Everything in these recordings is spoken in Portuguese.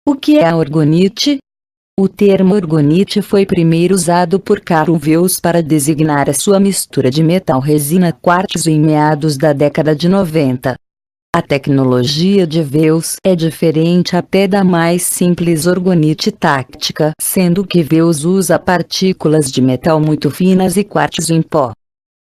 O que é a orgonite? O termo orgonite foi primeiro usado por Carl Weiss para designar a sua mistura de metal-resina quartzo em meados da década de 90. A tecnologia de Weiss é diferente até da mais simples orgonite táctica, sendo que Weiss usa partículas de metal muito finas e quartzo em pó.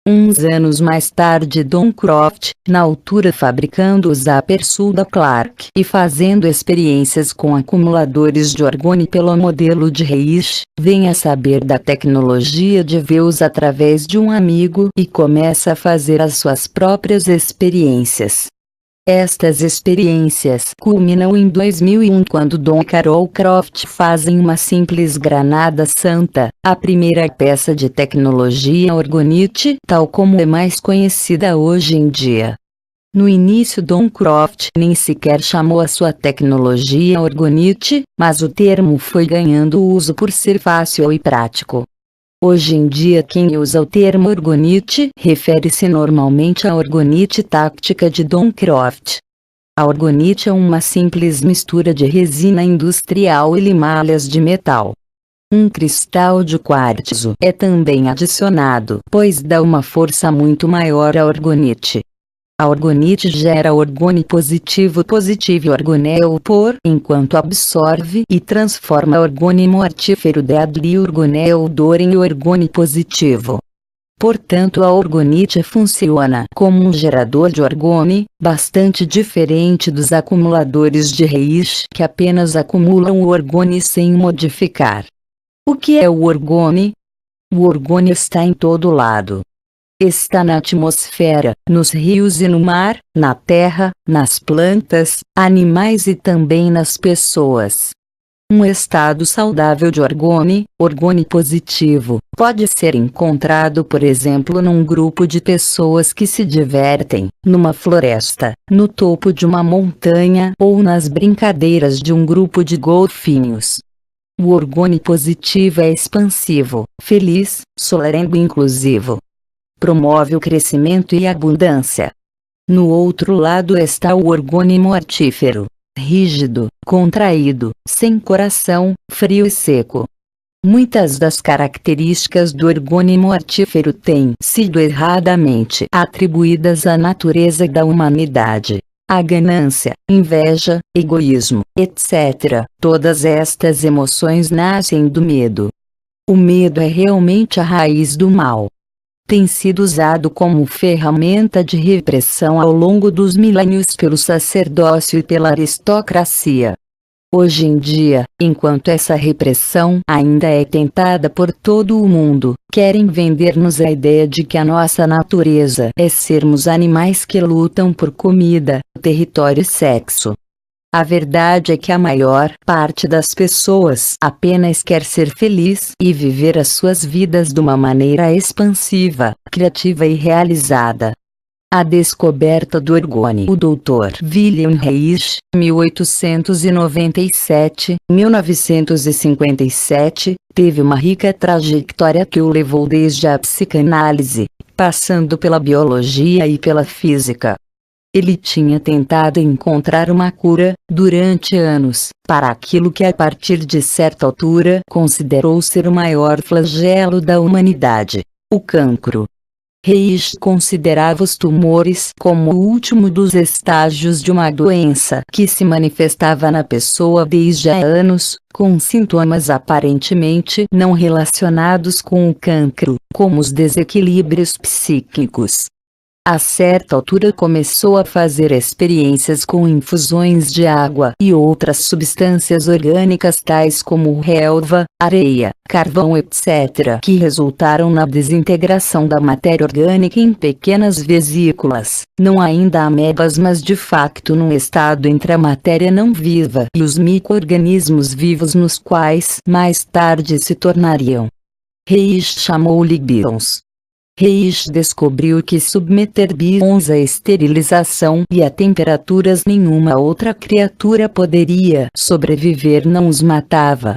Uns anos mais tarde Don Croft, na altura fabricando os Upper da Clark e fazendo experiências com acumuladores de orgone pelo modelo de Reich, vem a saber da tecnologia de Weiss através de um amigo e começa a fazer as suas próprias experiências. Estas experiências culminam em 2001 quando Don e Carol Croft fazem uma simples granada santa, a primeira peça de tecnologia orgonite tal como é mais conhecida hoje em dia. No início Don Croft nem sequer chamou a sua tecnologia orgonite, mas o termo foi ganhando uso por ser fácil e prático. Hoje em dia quem usa o termo orgonite refere-se normalmente à orgonite táctica de Don Croft. A orgonite é uma simples mistura de resina industrial e limalhas de metal. Um cristal de quartzo é também adicionado, pois dá uma força muito maior à orgonite. A orgonite gera orgone positivo e orgonel por enquanto absorve e transforma orgone mortífero deadly orgonel dor em orgone positivo. Portanto a orgonite funciona como um gerador de orgone, bastante diferente dos acumuladores de Reich que apenas acumulam o orgone sem modificar. O que é o orgone? O orgone está em todo lado. Está na atmosfera, nos rios e no mar, na terra, nas plantas, animais e também nas pessoas. Um estado saudável de orgone positivo, pode ser encontrado por exemplo num grupo de pessoas que se divertem, numa floresta, no topo de uma montanha ou nas brincadeiras de um grupo de golfinhos. O orgone positivo é expansivo, feliz, soláreo e inclusivo. Promove o crescimento e a abundância. No outro lado está o orgone mortífero, rígido, contraído, sem coração, frio e seco. Muitas das características do orgone mortífero têm sido erradamente atribuídas à natureza da humanidade. A ganância, inveja, egoísmo, etc. Todas estas emoções nascem do medo. O medo é realmente a raiz do mal. Tem sido usado como ferramenta de repressão ao longo dos milênios pelo sacerdócio e pela aristocracia. Hoje em dia, enquanto essa repressão ainda é tentada por todo o mundo, querem vender-nos a ideia de que a nossa natureza é sermos animais que lutam por comida, território e sexo. A verdade é que a maior parte das pessoas apenas quer ser feliz e viver as suas vidas de uma maneira expansiva, criativa e realizada. A descoberta do orgone. O Dr. William Reich, 1897-1957, teve uma rica trajetória que o levou desde a psicanálise, passando pela biologia e pela física. Ele tinha tentado encontrar uma cura, durante anos, para aquilo que a partir de certa altura considerou ser o maior flagelo da humanidade, o cancro. Reich considerava os tumores como o último dos estágios de uma doença que se manifestava na pessoa desde há anos, com sintomas aparentemente não relacionados com o cancro, como os desequilíbrios psíquicos. A certa altura começou a fazer experiências com infusões de água e outras substâncias orgânicas tais como relva, areia, carvão etc. que resultaram na desintegração da matéria orgânica em pequenas vesículas, não ainda amebas mas de facto num estado entre a matéria não viva e os micro-organismos vivos nos quais mais tarde se tornariam. Reich chamou-lhe bions. Reich descobriu que submeter bions à esterilização e a temperaturas nenhuma outra criatura poderia sobreviver não os matava.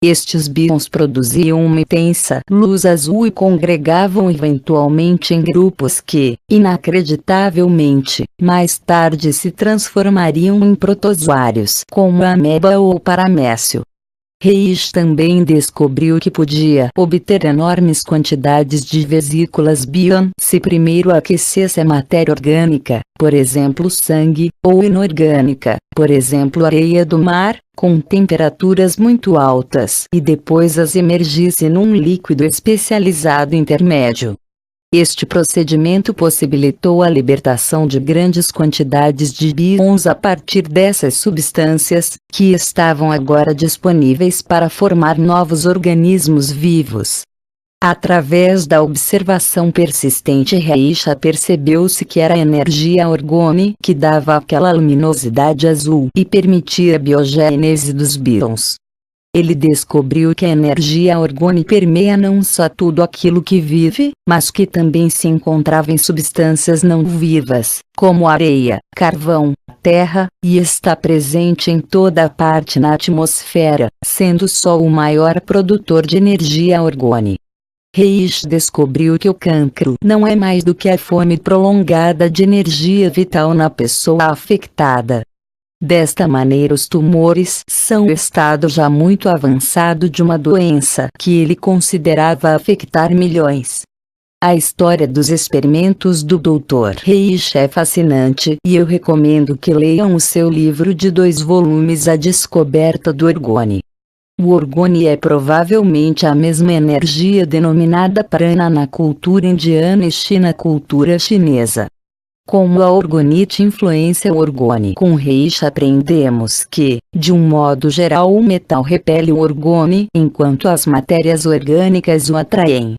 Estes bíons produziam uma intensa luz azul e congregavam eventualmente em grupos que, inacreditavelmente, mais tarde se transformariam em protozoários como a ameba ou o paramécio. Reich também descobriu que podia obter enormes quantidades de vesículas Bion se primeiro aquecesse a matéria orgânica, por exemplo sangue, ou inorgânica, por exemplo areia do mar, com temperaturas muito altas e depois as imergisse num líquido especializado intermédio. Este procedimento possibilitou a libertação de grandes quantidades de bions a partir dessas substâncias, que estavam agora disponíveis para formar novos organismos vivos. Através da observação persistente, Reich percebeu-se que era a energia orgone que dava aquela luminosidade azul e permitia a biogênese dos bions. Ele descobriu que a energia orgone permeia não só tudo aquilo que vive, mas que também se encontrava em substâncias não vivas, como areia, carvão, terra, e está presente em toda parte na atmosfera, sendo só o maior produtor de energia orgone. Reich descobriu que o cancro não é mais do que a fome prolongada de energia vital na pessoa afetada. Desta maneira os tumores são o estado já muito avançado de uma doença que ele considerava afetar milhões. A história dos experimentos do Dr. Reich é fascinante e eu recomendo que leiam o seu livro de 2 volumes A Descoberta do Orgone. O orgone é provavelmente a mesma energia denominada prana na cultura indiana e na cultura chinesa. Como a orgonite influencia o orgone. Com Reich aprendemos que, de um modo geral, o metal repele o orgone enquanto as matérias orgânicas o atraem.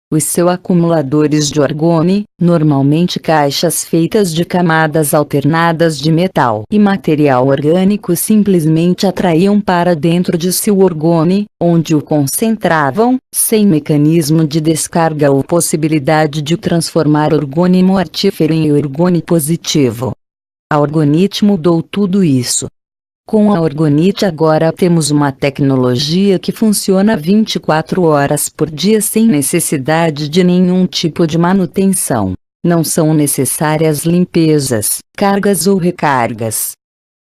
Os seus acumuladores de orgone, normalmente caixas feitas de camadas alternadas de metal e material orgânico, simplesmente atraíam para dentro de si o orgone, onde o concentravam, sem mecanismo de descarga ou possibilidade de transformar orgone mortífero em orgone positivo. A orgonite mudou tudo isso. Com a orgonite agora temos uma tecnologia que funciona 24 horas por dia sem necessidade de nenhum tipo de manutenção. Não são necessárias limpezas, cargas ou recargas.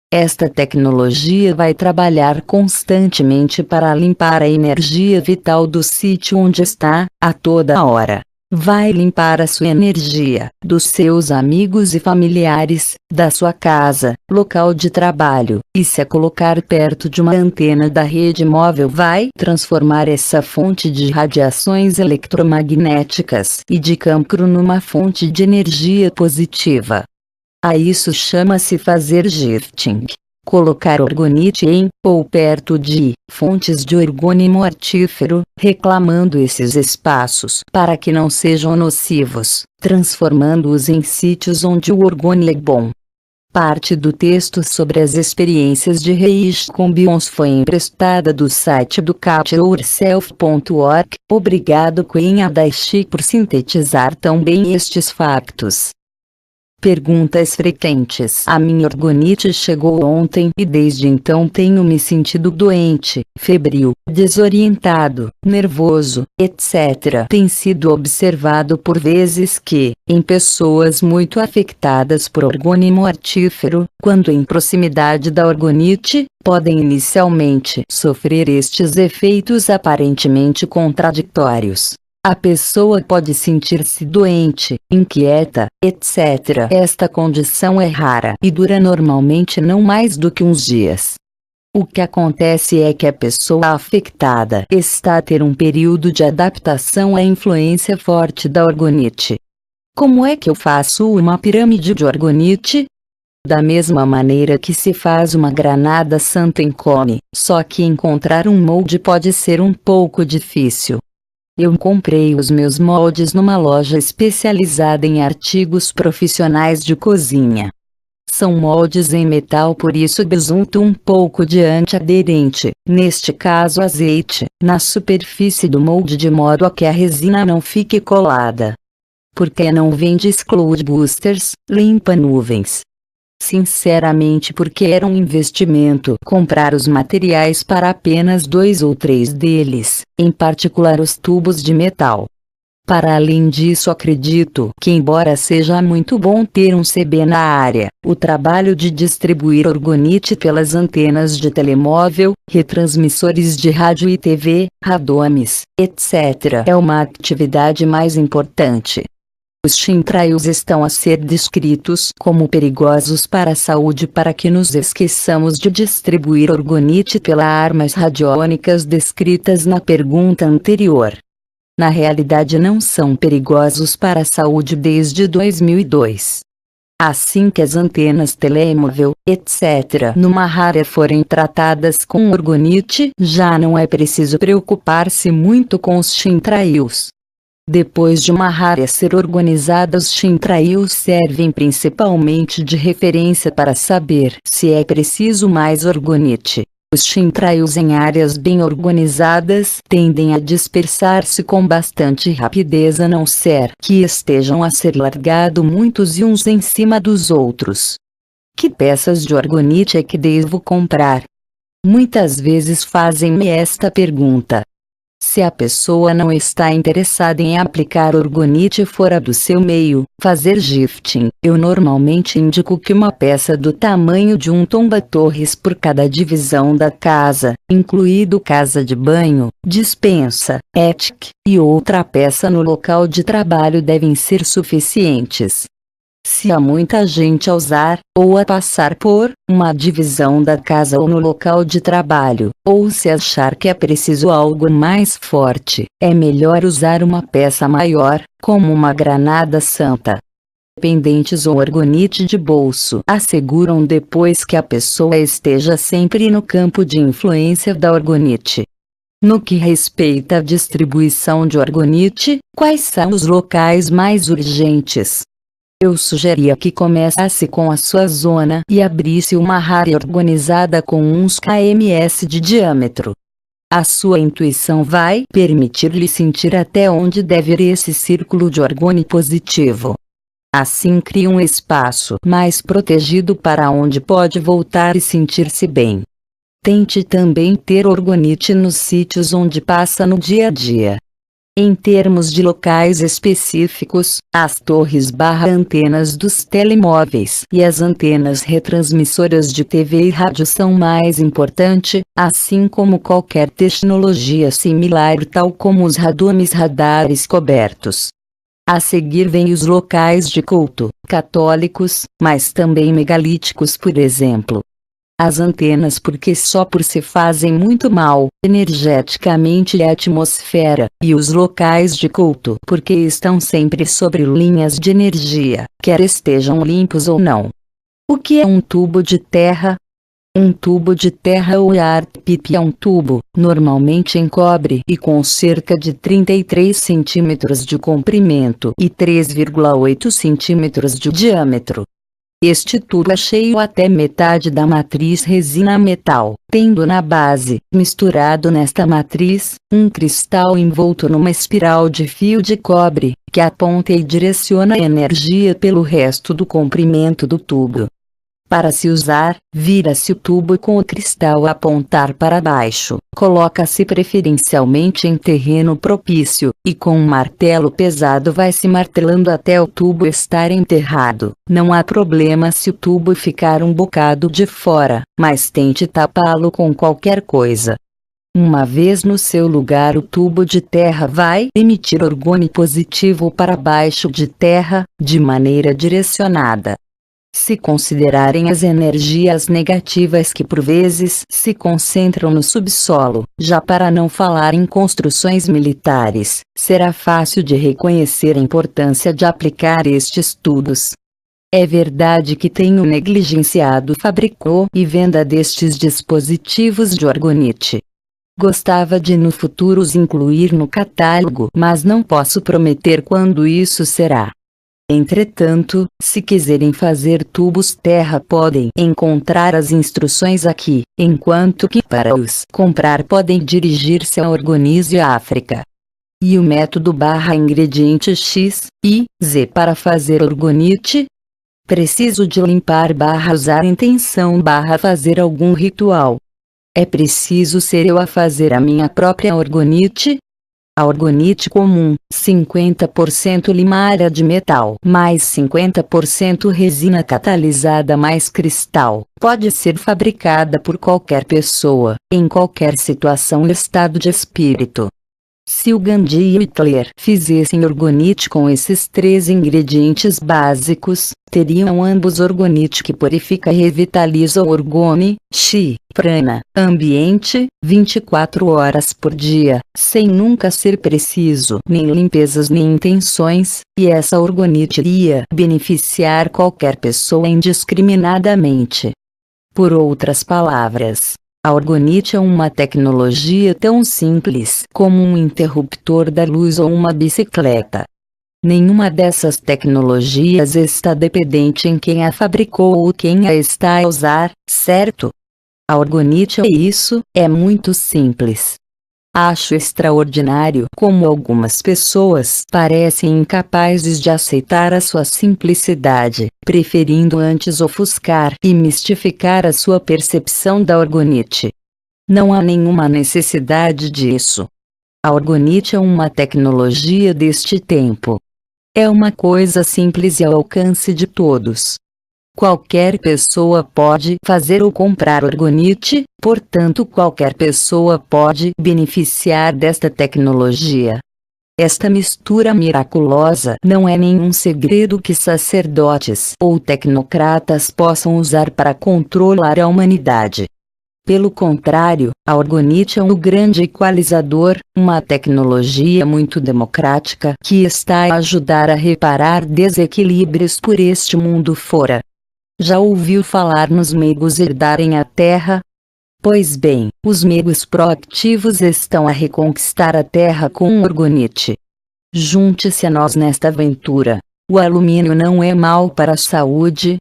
Esta tecnologia vai trabalhar constantemente para limpar a energia vital do sítio onde está, a toda hora. Vai limpar a sua energia, dos seus amigos e familiares, da sua casa, local de trabalho, e se a colocar perto de uma antena da rede móvel vai transformar essa fonte de radiações eletromagnéticas e de cancro numa fonte de energia positiva. A isso chama-se fazer shifting. Colocar orgonite em, ou perto de, fontes de orgone mortífero, reclamando esses espaços para que não sejam nocivos, transformando-os em sítios onde o orgone é bom. Parte do texto sobre as experiências de Reich com bions foi emprestada do site do catyourself.org. Obrigado Queen Adaishi por sintetizar tão bem estes factos. Perguntas frequentes. A minha orgonite chegou ontem e desde então tenho me sentido doente, febril, desorientado, nervoso, etc. Tem sido observado por vezes que, em pessoas muito afetadas por orgone mortífero, quando em proximidade da orgonite, podem inicialmente sofrer estes efeitos aparentemente contraditórios. A pessoa pode sentir-se doente, inquieta, etc. Esta condição é rara e dura normalmente não mais do que uns dias. O que acontece é que a pessoa afetada está a ter um período de adaptação à influência forte da orgonite. Como é que eu faço uma pirâmide de orgonite? Da mesma maneira que se faz uma granada santa em come, só que encontrar um molde pode ser um pouco difícil. Eu comprei os meus moldes numa loja especializada em artigos profissionais de cozinha. São moldes em metal, por isso besunto um pouco de antiaderente, neste caso azeite, na superfície do molde de modo a que a resina não fique colada. Porque não vende Exclude Boosters, limpa nuvens. Sinceramente, porque era um investimento comprar os materiais para apenas 2 ou 3 deles, em particular os tubos de metal. Para além disso, acredito que, embora seja muito bom ter um CB na área, o trabalho de distribuir orgonite pelas antenas de telemóvel, retransmissores de rádio e TV, radomes, etc., é uma atividade mais importante. Os chemtrails estão a ser descritos como perigosos para a saúde para que nos esqueçamos de distribuir orgonite pelas armas radiônicas descritas na pergunta anterior. Na realidade, não são perigosos para a saúde desde 2002. Assim que as antenas telemóvel, etc., numa área forem tratadas com orgonite, já não é preciso preocupar-se muito com os chemtrails. Depois de uma área ser organizada, os chemtrails servem principalmente de referência para saber se é preciso mais orgonite. Os chemtrails em áreas bem organizadas tendem a dispersar-se com bastante rapidez, a não ser que estejam a ser largados muitos uns em cima dos outros. Que peças de orgonite é que devo comprar? Muitas vezes fazem-me esta pergunta. Se a pessoa não está interessada em aplicar orgonite fora do seu meio, fazer gifting, eu normalmente indico que uma peça do tamanho de um tomba-torres por cada divisão da casa, incluído casa de banho, despensa, attic, e outra peça no local de trabalho devem ser suficientes. Se há muita gente a usar, ou a passar por, uma divisão da casa ou no local de trabalho, ou se achar que é preciso algo mais forte, é melhor usar uma peça maior, como uma granada santa. Pendentes ou orgonite de bolso asseguram depois que a pessoa esteja sempre no campo de influência da orgonite. No que respeita à distribuição de orgonite, quais são os locais mais urgentes? Eu sugeria que começasse com a sua zona e abrisse uma área organizada com uns kms de diâmetro. A sua intuição vai permitir-lhe sentir até onde deve ir esse círculo de orgone positivo. Assim cria um espaço mais protegido para onde pode voltar e sentir-se bem. Tente também ter orgonite nos sítios onde passa no dia a dia. Em termos de locais específicos, as torres/antenas dos telemóveis e as antenas retransmissoras de TV e rádio são mais importantes, assim como qualquer tecnologia similar, tal como os radomes radares cobertos. A seguir vem os locais de culto, católicos, mas também megalíticos, por exemplo. As antenas, porque só por si fazem muito mal, energeticamente à atmosfera, e os locais de culto, porque estão sempre sobre linhas de energia, quer estejam limpos ou não. O que é um tubo de terra? Um tubo de terra ou art pipe é um tubo, normalmente em cobre e com cerca de 33 cm de comprimento e 3,8 cm de diâmetro. Este tubo é cheio até metade da matriz resina metal, tendo na base, misturado nesta matriz, um cristal envolto numa espiral de fio de cobre, que aponta e direciona a energia pelo resto do comprimento do tubo. Para se usar, vira-se o tubo com o cristal a apontar para baixo, coloca-se preferencialmente em terreno propício, e com um martelo pesado vai-se martelando até o tubo estar enterrado. Não há problema se o tubo ficar um bocado de fora, mas tente tapá-lo com qualquer coisa. Uma vez no seu lugar, o tubo de terra vai emitir orgone positivo para baixo de terra, de maneira direcionada. Se considerarem as energias negativas que por vezes se concentram no subsolo, já para não falar em construções militares, será fácil de reconhecer a importância de aplicar estes tubos. É verdade que tenho negligenciado fabrico e venda destes dispositivos de orgonite. Gostaava de no futuro os incluir no catálogo, mas não posso prometer quando isso será. Entretanto, se quiserem fazer tubos terra podem encontrar as instruções aqui, enquanto que para os comprar podem dirigir-se a Orgonize África. E o método /ingrediente X, Y, Z para fazer orgonite? Preciso de limpar / usar intenção / fazer algum ritual. É preciso ser eu a fazer a minha própria orgonite? A orgonite comum, 50% limária de metal mais 50% resina catalisada mais cristal, pode ser fabricada por qualquer pessoa, em qualquer situação e estado de espírito. Se o Gandhi e Hitler fizessem orgonite com esses 3 ingredientes básicos, teriam ambos orgonite que purifica e revitaliza o orgone, chi, prana, ambiente, 24 horas por dia, sem nunca ser preciso nem limpezas nem intenções, e essa orgonite iria beneficiar qualquer pessoa indiscriminadamente. Por outras palavras, a orgonite é uma tecnologia tão simples como um interruptor da luz ou uma bicicleta. Nenhuma dessas tecnologias está dependente em quem a fabricou ou quem a está a usar, certo? A orgonite é isso, é muito simples. Acho extraordinário como algumas pessoas parecem incapazes de aceitar a sua simplicidade, preferindo antes ofuscar e mistificar a sua percepção da orgonite. Não há nenhuma necessidade disso. A orgonite é uma tecnologia deste tempo. É uma coisa simples e ao alcance de todos. Qualquer pessoa pode fazer ou comprar orgonite, portanto qualquer pessoa pode beneficiar desta tecnologia. Esta mistura miraculosa não é nenhum segredo que sacerdotes ou tecnocratas possam usar para controlar a humanidade. Pelo contrário, a orgonite é um grande equalizador, uma tecnologia muito democrática que está a ajudar a reparar desequilíbrios por este mundo fora. Já ouviu falar nos meigos herdarem a Terra? Pois bem, os meigos proativos estão a reconquistar a Terra com orgonite. Junte-se a nós nesta aventura. O alumínio não é mau para a saúde?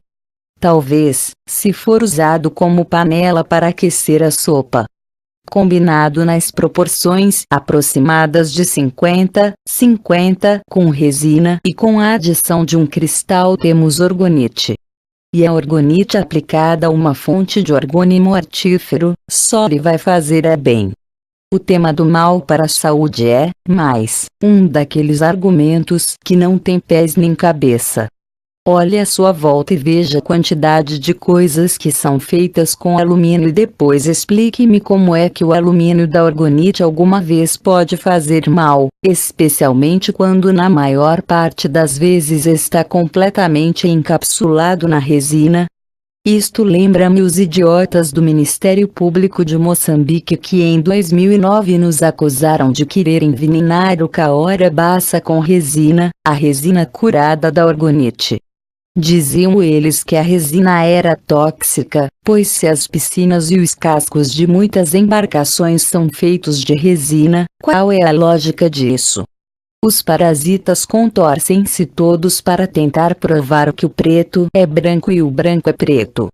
Talvez, se for usado como panela para aquecer a sopa. Combinado nas proporções aproximadas de 50-50 com resina e com a adição de um cristal temos orgonite. E a orgonite aplicada a uma fonte de orgônio mortífero, só lhe vai fazer bem. O tema do mal para a saúde é, mais, um daqueles argumentos que não tem pés nem cabeça. Olhe à sua volta e veja a quantidade de coisas que são feitas com alumínio e depois explique-me como é que o alumínio da orgonite alguma vez pode fazer mal, especialmente quando na maior parte das vezes está completamente encapsulado na resina. Isto lembra-me os idiotas do Ministério Público de Moçambique que em 2009 nos acusaram de querer envenenar o caora-baça com resina, a resina curada da orgonite. Diziam eles que a resina era tóxica, pois se as piscinas e os cascos de muitas embarcações são feitos de resina, qual é a lógica disso? Os parasitas contorcem-se todos para tentar provar que o preto é branco e o branco é preto.